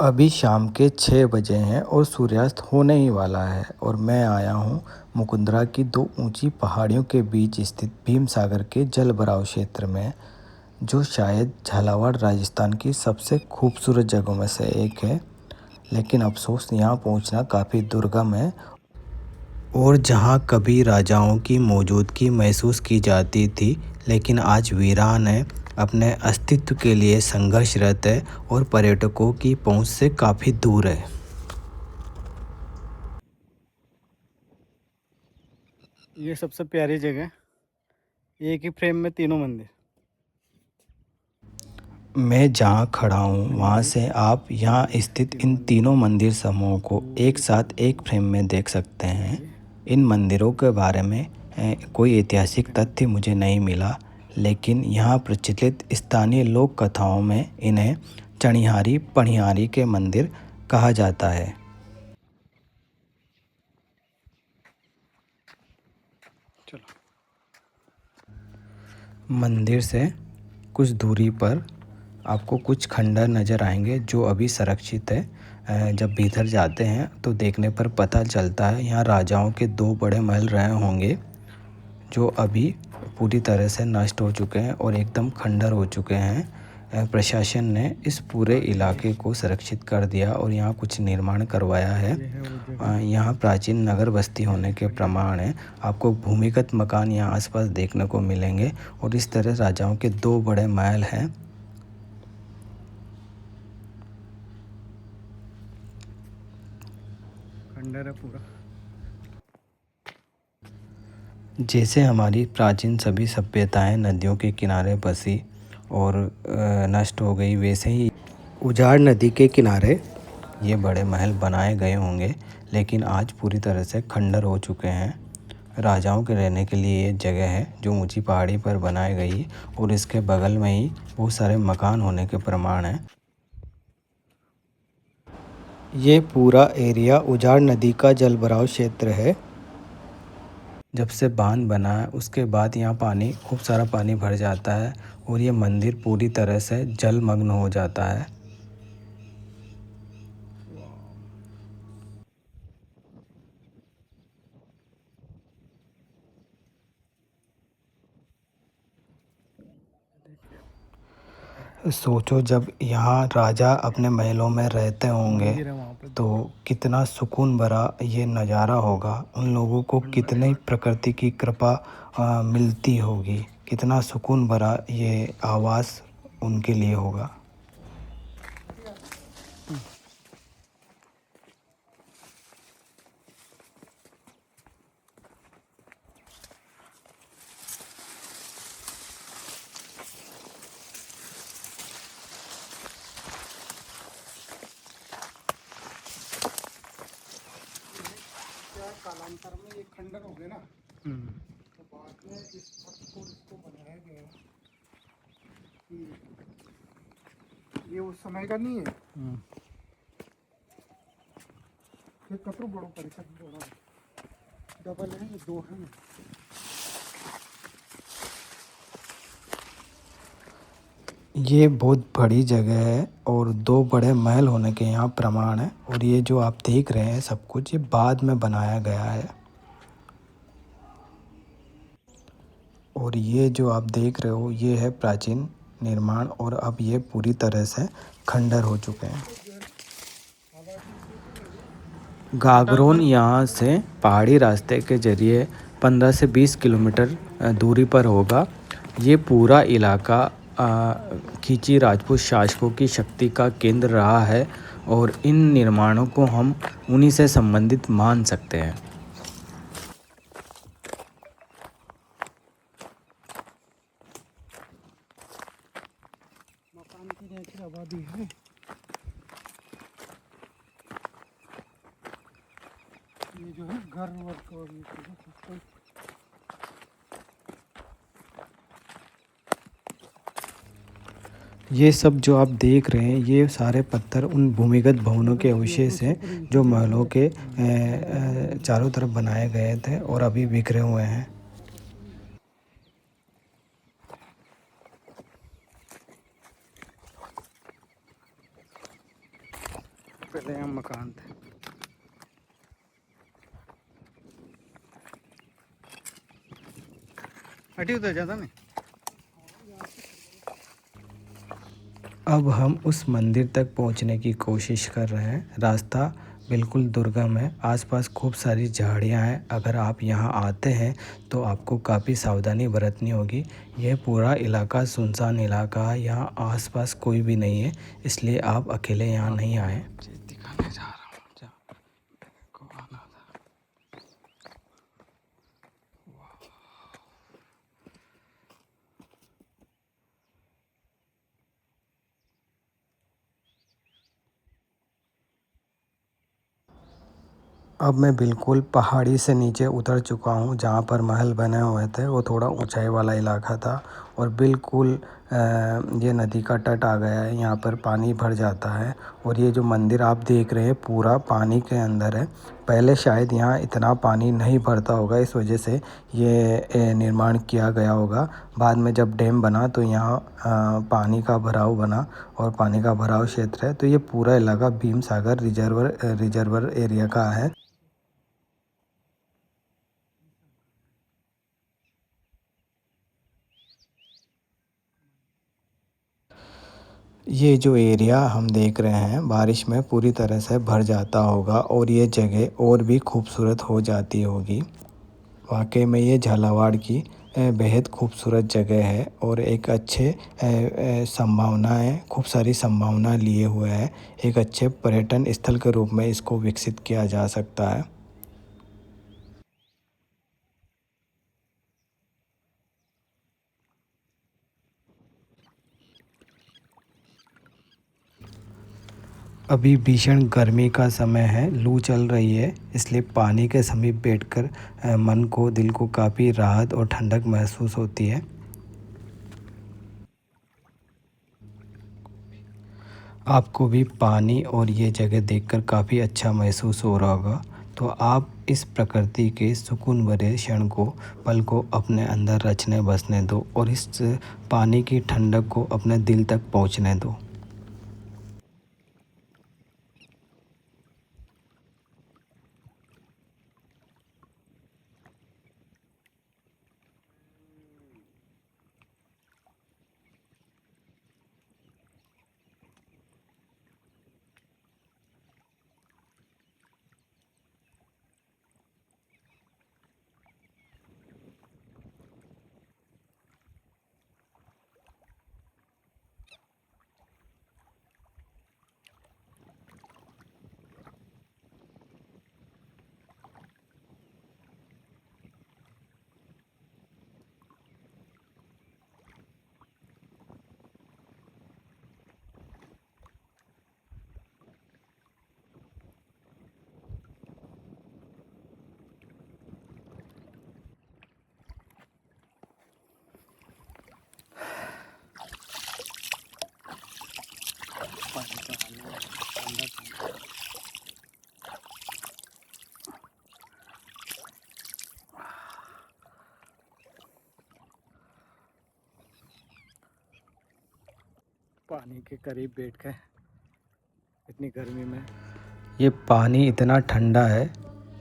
अभी शाम के 6 बजे हैं और सूर्यास्त होने ही वाला है और मैं आया हूँ मुकुंदरा की दो ऊंची पहाड़ियों के बीच स्थित भीमसागर के जलभराव क्षेत्र में, जो शायद झालावाड़ राजस्थान की सबसे खूबसूरत जगहों में से एक है। लेकिन अफसोस यहाँ पहुँचना काफ़ी दुर्गम है और जहाँ कभी राजाओं की मौजूदगी महसूस की जाती थी, लेकिन आज वीरान है, अपने अस्तित्व के लिए संघर्षरत है और पर्यटकों की पहुंच से काफ़ी दूर है। ये सबसे प्यारी जगह, एक ही फ्रेम में तीनों मंदिर। मैं जहाँ खड़ा हूँ वहाँ से आप यहाँ स्थित इन तीनों मंदिर समूहों को एक साथ एक फ्रेम में देख सकते हैं। इन मंदिरों के बारे में कोई ऐतिहासिक तथ्य मुझे नहीं मिला, लेकिन यहाँ प्रचलित स्थानीय लोक कथाओं में इन्हें चणिहारी पणिहारी के मंदिर कहा जाता है। चलो, मंदिर से कुछ दूरी पर आपको कुछ खंडर नज़र आएंगे जो अभी संरक्षित है। जब भीतर जाते हैं तो देखने पर पता चलता है यहाँ राजाओं के दो बड़े महल रहे होंगे, जो अभी पूरी तरह से नष्ट हो चुके हैं और एकदम खंडर हो चुके हैं। प्रशासन ने इस पूरे इलाके को संरक्षित कर दिया और यहाँ कुछ निर्माण करवाया है। यहाँ प्राचीन नगर बस्ती होने के प्रमाण है, आपको भूमिगत मकान यहाँ आसपास देखने को मिलेंगे और इस तरह राजाओं के दो बड़े महल हैं। खंडर है पूरा। जैसे हमारी प्राचीन सभी सभ्यताएं नदियों के किनारे बसी और नष्ट हो गई, वैसे ही उजाड़ नदी के किनारे ये बड़े महल बनाए गए होंगे, लेकिन आज पूरी तरह से खंडर हो चुके हैं। राजाओं के रहने के लिए ये जगह है जो ऊंची पहाड़ी पर बनाई गई और इसके बगल में ही बहुत सारे मकान होने के प्रमाण हैं। ये पूरा एरिया उजाड़ नदी का जलभराव क्षेत्र है। जब से बांध बना है उसके बाद यहाँ पानी, खूब सारा पानी भर जाता है और ये मंदिर पूरी तरह से जलमग्न हो जाता है। सोचो जब यहाँ राजा अपने महलों में रहते होंगे मंदिर है वहाँ पे। तो कितना सुकून भरा ये नज़ारा होगा। उन लोगों को कितनी प्रकृति की कृपा मिलती होगी, कितना सुकून भरा ये आवास उनके लिए होगा। कालांतर में ये खंडर हो गए ना, तो बाद में इस छत को इसको बनाया गया कि ये उस समय का नहीं है। ये कतरो बड़ो परिषद बड़ा डबल है, ये दो है। ये बहुत बड़ी जगह है और दो बड़े महल होने के यहाँ प्रमाण है। और ये जो आप देख रहे हैं सब कुछ, ये बाद में बनाया गया है। और ये जो आप देख रहे हो ये है प्राचीन निर्माण और अब ये पूरी तरह से खंडर हो चुके हैं। गागरोन यहाँ से पहाड़ी रास्ते के जरिए 15 से 20 किलोमीटर दूरी पर होगा। ये पूरा इलाका खींची राजपूत शासकों की शक्ति का केंद्र रहा है और इन निर्माणों को हम उन्हीं से संबंधित मान सकते हैं। मकान की नेचर आबादी है। ये जो है घर वर्क और ये चीज़ें ये सब जो आप देख रहे हैं ये सारे पत्थर उन भूमिगत भवनों के अवशेष हैं जो महलों के चारों तरफ बनाए गए थे और अभी बिखरे हुए हैं। पहले यहाँ मकान थे। हटी उधर ज़्यादा नहीं। अब हम उस मंदिर तक पहुंचने की कोशिश कर रहे हैं। रास्ता बिल्कुल दुर्गम है, आसपास खूब सारी झाड़ियां हैं। अगर आप यहां आते हैं तो आपको काफ़ी सावधानी बरतनी होगी। यह पूरा इलाका सुनसान इलाका है, यहां आसपास कोई भी नहीं है, इसलिए आप अकेले यहां नहीं आए। दिखाने जा रहा हूँ जा को आना था। अब मैं बिल्कुल पहाड़ी से नीचे उतर चुका हूँ। जहाँ पर महल बने हुए थे वो थोड़ा ऊंचाई वाला इलाका था और बिल्कुल ये नदी का तट आ गया है। यहाँ पर पानी भर जाता है और ये जो मंदिर आप देख रहे हैं पूरा पानी के अंदर है। पहले शायद यहाँ इतना पानी नहीं भरता होगा, इस वजह से ये निर्माण किया गया होगा। बाद में जब डैम बना तो यहाँ पानी का भराव बना और पानी का भराव क्षेत्र है। तो ये पूरा इलाका भीम सागर रिजर्वर एरिया का है। ये जो एरिया हम देख रहे हैं बारिश में पूरी तरह से भर जाता होगा और ये जगह और भी खूबसूरत हो जाती होगी। वाकई में ये झालावाड़ की बेहद खूबसूरत जगह है और एक अच्छे संभावना है, खूब सारी संभावना लिए हुए है। एक अच्छे पर्यटन स्थल के रूप में इसको विकसित किया जा सकता है। अभी भीषण गर्मी का समय है, लू चल रही है, इसलिए पानी के समीप बैठकर मन को, दिल को काफ़ी राहत और ठंडक महसूस होती है। आपको भी पानी और ये जगह देखकर काफ़ी अच्छा महसूस हो रहा होगा। तो आप इस प्रकृति के सुकून भरे क्षण को, पल को अपने अंदर रचने बसने दो और इस पानी की ठंडक को अपने दिल तक पहुंचने दो। पानी का ठंडा पानी। पानी के करीब बैठ के इतनी गर्मी में ये पानी इतना ठंडा है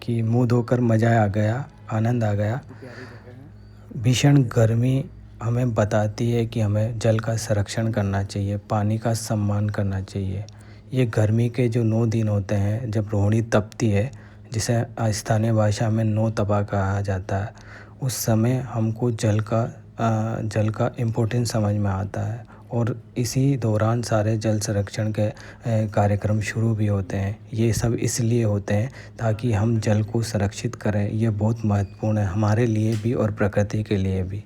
कि मुंह धोकर मज़ा आ गया, आनंद आ गया। भीषण गर्मी हमें बताती है कि हमें जल का संरक्षण करना चाहिए, पानी का सम्मान करना चाहिए। ये गर्मी के जो 9 दिन होते हैं, जब रोहिणी तपती है, जिसे स्थानीय भाषा में नौ तपा कहा जाता है, उस समय हमको जल का इम्पोर्टेंस समझ में आता है और इसी दौरान सारे जल संरक्षण के कार्यक्रम शुरू भी होते हैं। ये सब इसलिए होते हैं ताकि हम जल को संरक्षित करें। ये बहुत महत्वपूर्ण है हमारे लिए भी और प्रकृति के लिए भी।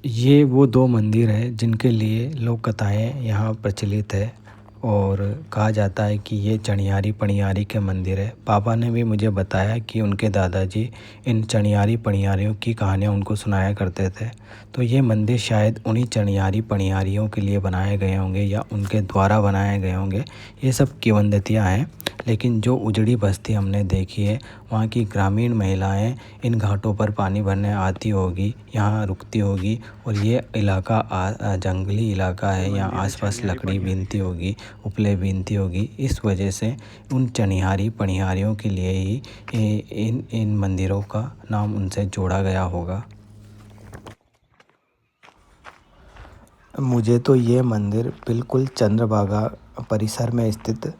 ये वो 2 मंदिर हैं जिनके लिए लोक कथाएँ यहाँ प्रचलित है और कहा जाता है कि ये चनियारी पनियारी के मंदिर है। पापा ने भी मुझे बताया कि उनके दादाजी इन चनियारी पनियारियों की कहानियाँ उनको सुनाया करते थे। तो ये मंदिर शायद उन्हीं चनियारी पनियारियों के लिए बनाए गए होंगे या उनके द्वारा बनाए गए होंगे। ये सब किंवदंतियाँ हैं, लेकिन जो उजड़ी बस्ती हमने देखी है वहाँ की ग्रामीण महिलाएं इन घाटों पर पानी भरने आती होगी, यहाँ रुकती होगी। और ये इलाका जंगली इलाका है, यहाँ आसपास लकड़ी बीनती होगी, उपले बीनती होगी। इस वजह से उन चनिहारी पनिहारियों के लिए ही इन मंदिरों का नाम उनसे जोड़ा गया होगा। मुझे तो ये मंदिर बिल्कुल चंद्रभागा परिसर में स्थित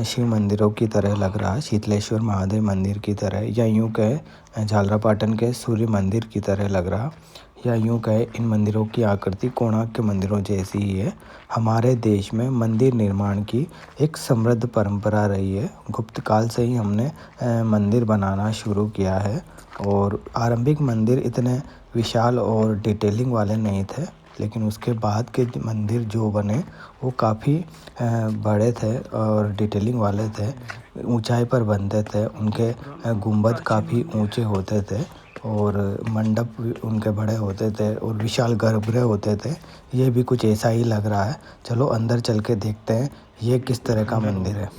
शिव मंदिरों की तरह लग रहा है, शीतलेश्वर महादेव मंदिर की तरह, या यूँ कहे झालरापाटन के सूर्य मंदिर की तरह लग रहा, या यूँ कहे इन मंदिरों की आकृति कोणार्क के मंदिरों जैसी ही है। हमारे देश में मंदिर निर्माण की एक समृद्ध परंपरा रही है। गुप्त काल से ही हमने मंदिर बनाना शुरू किया है, और आरंभिक मंदिर इतने विशाल और डिटेलिंग वाले नहीं थे, लेकिन उसके बाद के मंदिर जो बने वो काफ़ी बड़े थे और डिटेलिंग वाले थे, ऊंचाई पर बनते थे, उनके गुंबद काफ़ी ऊंचे होते थे, और मंडप भी उनके बड़े होते थे, और विशाल गर्भगृह होते थे। ये भी कुछ ऐसा ही लग रहा है। चलो अंदर चल के देखते हैं ये किस तरह का मंदिर है।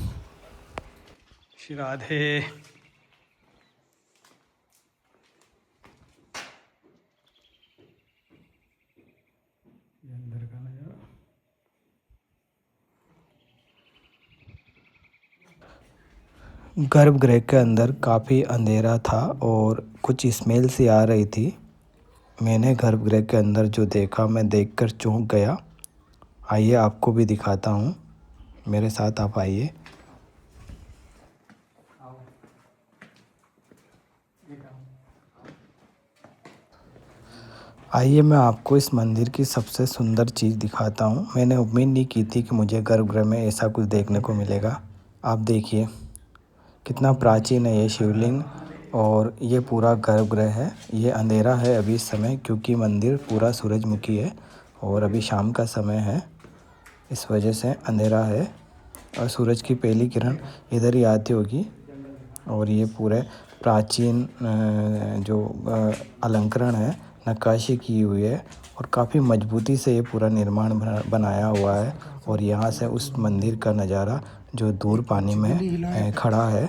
श्री राधे। अंदर का नजारा। गर्भगृह के अंदर काफ़ी अंधेरा था और कुछ स्मेल सी आ रही थी। मैंने गर्भगृह के अंदर जो देखा मैं देखकर चौंक गया। आइए आपको भी दिखाता हूँ, मेरे साथ आप आइए। आइए मैं आपको इस मंदिर की सबसे सुंदर चीज़ दिखाता हूँ। मैंने उम्मीद नहीं की थी कि मुझे गर्भगृह में ऐसा कुछ देखने को मिलेगा। आप देखिए कितना प्राचीन है ये शिवलिंग, और ये पूरा गर्भगृह है। ये अंधेरा है अभी इस समय, क्योंकि मंदिर पूरा सूरजमुखी है और अभी शाम का समय है, इस वजह से अंधेरा है, और सूरज की पहली किरण इधर ही आती होगी। और ये पूरे प्राचीन जो अलंकरण है, नक्काशी की हुई है, और काफ़ी मजबूती से ये पूरा निर्माण बनाया हुआ है। और यहाँ से उस मंदिर का नज़ारा जो दूर पानी में खड़ा है।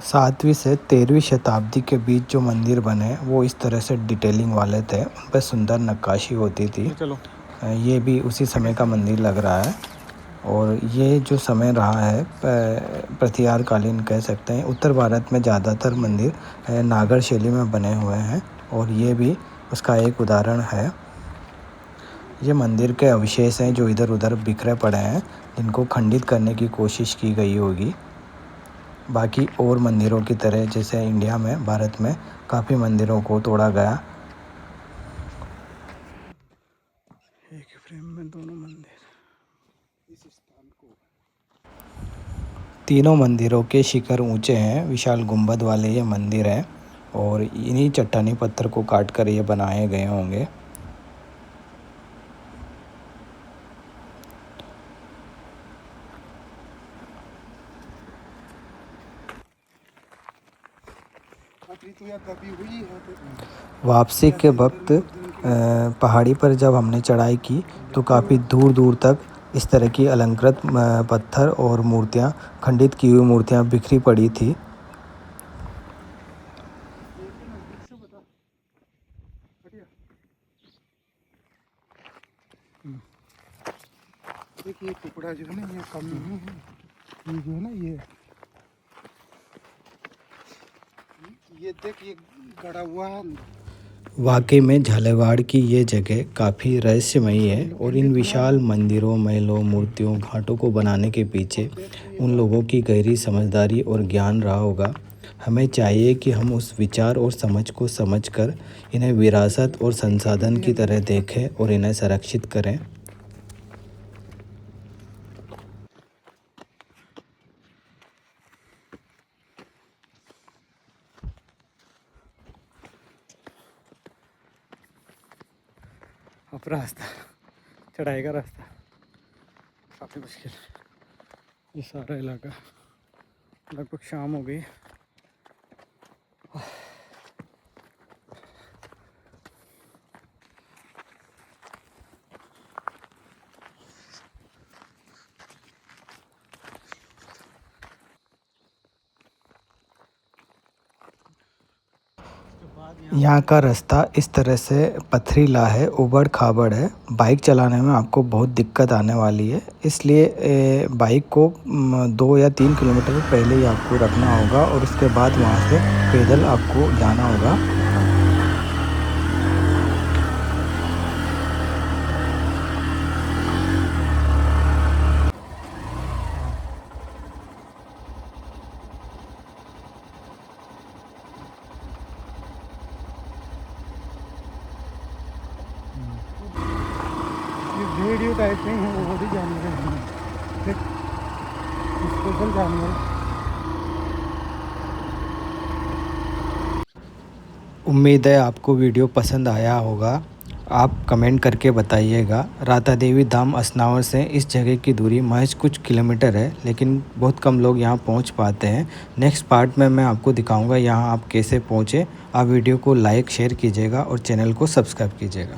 7वीं से 13वीं शताब्दी के बीच जो मंदिर बने वो इस तरह से डिटेलिंग वाले थे, उन पर सुंदर नक्काशी होती थी। ये भी उसी समय का मंदिर लग रहा है, और ये जो समय रहा है प्रतिहार कालीन कह सकते हैं। उत्तर भारत में ज़्यादातर मंदिर नागर शैली में बने हुए हैं, और ये भी उसका एक उदाहरण है। ये मंदिर के अवशेष हैं जो इधर उधर बिखरे पड़े हैं, जिनको खंडित करने की कोशिश की गई होगी। बाकी और मंदिरों की तरह जैसे इंडिया में, भारत में काफ़ी मंदिरों को तोड़ा गया। एक फ्रेम में दोनों मंदिर। इस स्थान को तीनों मंदिरों के शिखर ऊंचे हैं, विशाल गुंबद वाले ये मंदिर हैं, और इन्हीं चट्टानी पत्थर को काट कर ये बनाए गए होंगे। वापसी के वक्त पहाड़ी पर जब हमने चढ़ाई की तो काफ़ी दूर दूर तक इस तरह की अलंकृत पत्थर और मूर्तियाँ, खंडित की हुई मूर्तियाँ बिखरी पड़ी थी। देखिए टुकड़ा जो है ना ये कम नहीं है, ये जो है ना ये देखिए गड़ा हुआ है। वाकई में झालावाड़ की ये जगह काफ़ी रहस्यमयी है, और इन विशाल मंदिरों, महलों, मूर्तियों, घाटों को बनाने के पीछे उन लोगों की गहरी समझदारी और ज्ञान रहा होगा। हमें चाहिए कि हम उस विचार और समझ को समझकर इन्हें विरासत और संसाधन की तरह देखें और इन्हें संरक्षित करें। अब रास्ता, चढ़ाई का रास्ता काफ़ी मुश्किल। ये सारा इलाका, लगभग शाम हो गई। यहाँ का रास्ता इस तरह से पथरीला है, उबड़ खाबड़ है। बाइक चलाने में आपको बहुत दिक्कत आने वाली है, इसलिए बाइक को 2 या 3 किलोमीटर पहले ही आपको रखना होगा और उसके बाद वहाँ से पैदल आपको जाना होगा। रेडियो टाइप में है, वो भी जानवर हैं, स्पेशल जानवर। उम्मीद है आपको वीडियो पसंद आया होगा। आप कमेंट करके बताइएगा। राता देवी धाम असनावर से इस जगह की दूरी महज कुछ किलोमीटर है, लेकिन बहुत कम लोग यहाँ पहुँच पाते हैं। नेक्स्ट पार्ट में मैं आपको दिखाऊंगा यहाँ आप कैसे पहुँचे। आप वीडियो को लाइक शेयर कीजिएगा और चैनल को सब्सक्राइब कीजिएगा।